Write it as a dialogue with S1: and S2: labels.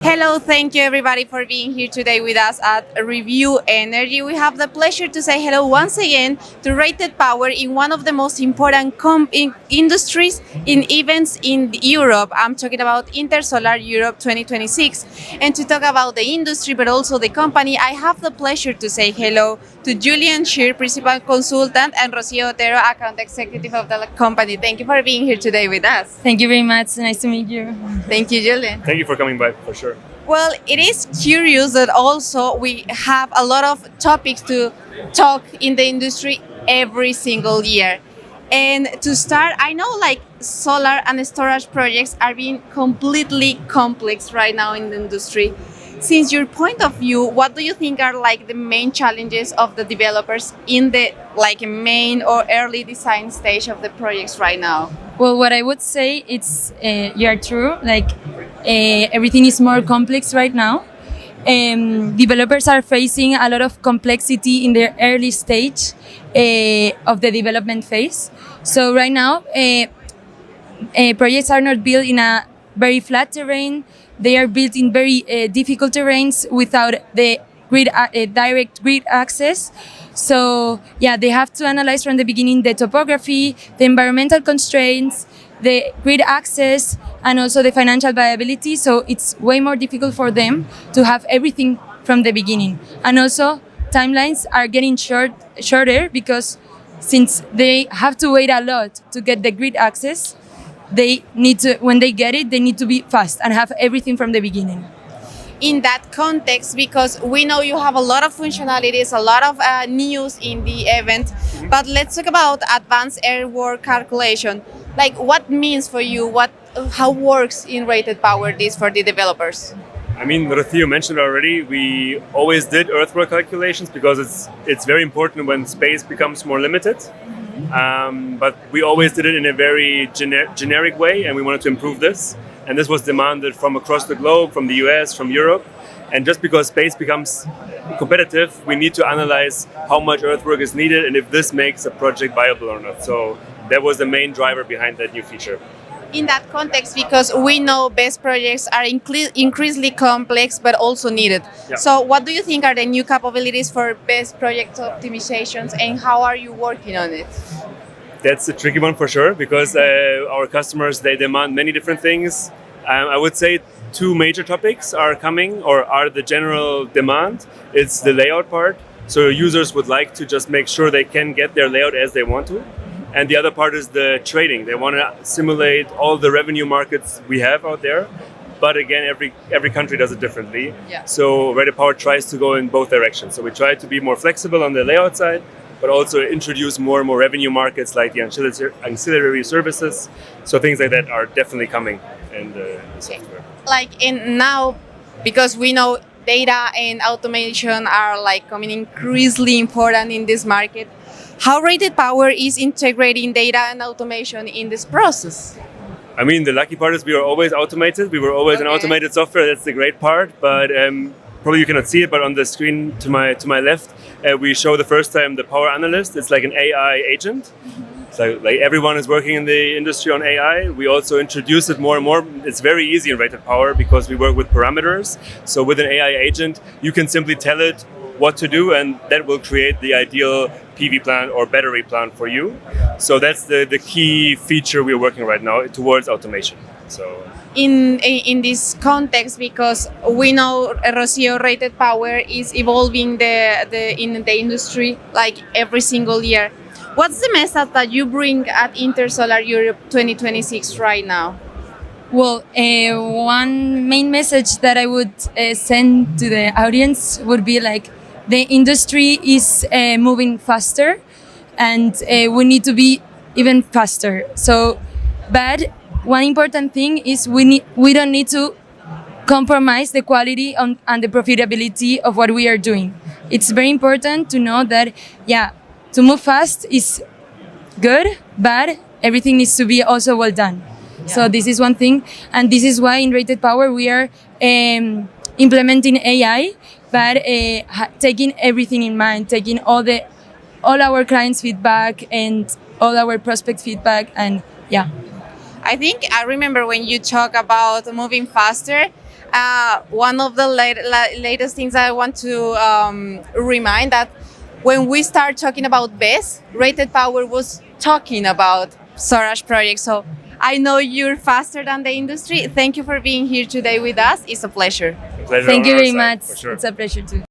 S1: Hello, thank you everybody for being here today with us at Review Energy. We have the pleasure to say hello once again to Rated Power in one of the most important industries in events in Europe. I'm talking about Intersolar Europe 2026. And to talk about the industry but also the company, I have the pleasure to say hello to Julian Scheer, Principal Consultant, and Rocío Otero, Account Executive of the company. Thank you for being here today with us.
S2: Thank you very much. Nice to meet you.
S1: Thank you, Julian.
S3: Thank you for coming by, for sure.
S1: Well, it is curious that also we have a lot of topics to talk in the industry every single year. And to start, I know like solar and storage projects are being completely complex right now in the industry. Since your point of view, what do you think are like the main challenges of the developers in the like main or early design stage of the projects right now?
S2: Well, what I would say it's you are true. Like everything is more complex right now. Developers are facing a lot of complexity in their early stage of the development phase. So right now, projects are not built in a very flat terrain. They are built in very difficult terrains without the direct grid access. So yeah, they have to analyze from the beginning the topography, the environmental constraints, the grid access, and also the financial viability. So it's way more difficult for them to have everything from the beginning. And also timelines are getting shorter because since they have to wait a lot to get the grid access, they need to, when they get it, they need to be fast and have everything from the beginning.
S1: In that context, because we know you have a lot of functionalities, a lot of news in the event, but let's talk about advanced airwork calculation. Like what means for you, how works in Rated Power this for the developers?
S3: I mean, Rocío mentioned already, we always did earthwork calculations because it's very important when space becomes more limited. But we always did it in a very generic way, and we wanted to improve this. And this was demanded from across the globe, from the US, from Europe. And just because space becomes competitive, we need to analyze how much earthwork is needed and if this makes a project viable or not. So that was the main driver behind that new feature.
S1: In that context, because we know BESS projects are increasingly complex but also needed.
S3: Yeah.
S1: So what do you think are the new capabilities for BESS project optimizations and how are you working on it?
S3: That's a tricky one for sure because our customers, they demand many different things. I would say two major topics are coming or are the general demand. It's the layout part. So users would like to just make sure they can get their layout as they want to. And the other part is the trading. They want to simulate all the revenue markets we have out there. But again, every country does it differently.
S1: Yeah.
S3: So RatedPower tries to go in both directions. So we try to be more flexible on the layout side, but also introduce more and more revenue markets like the ancillary services. So things like that are definitely coming in the software.
S1: Like in now, because we know data and automation are like becoming increasingly important in this market, how Rated Power is integrating data and automation in this process?
S3: I mean, the lucky part is we are always automated. We were always an automated software. That's the great part. But probably you cannot see it, but on the screen to my left, we show the first time the Power Analyst. It's like an AI agent. So like everyone is working in the industry on AI. We also introduce it more and more. It's very easy in Rated Power because we work with parameters. So with an AI agent, you can simply tell it what to do, and that will create the ideal PV plant or battery plant for you. So that's the key feature we're working right now towards automation. So
S1: in this context, because we know Rocío Rated Power is evolving in the industry like every single year. What's the message that you bring at Intersolar Europe 2026 right now?
S2: Well, one main message that I would send to the audience would be like the industry is moving faster and we need to be even faster. So, but one important thing is we don't need to compromise the quality and the profitability of what we are doing. It's very important to know that, to move fast is good, but everything needs to be also well done. Yeah. So this is one thing, and this is why in Rated Power we are implementing AI, but taking everything in mind, taking all our clients' feedback and all our prospect feedback, and yeah.
S1: I think I remember when you talk about moving faster. One of the latest things I want to remind that when we start talking about BESS, Rated Power was talking about storage projects. So I know you're faster than the industry. Thank you for being here today with us. It's a pleasure.
S3: Pleasure
S2: Thank
S3: on
S2: you
S3: our
S2: very
S3: side,
S2: much.
S3: for sure.
S2: It's a pleasure too.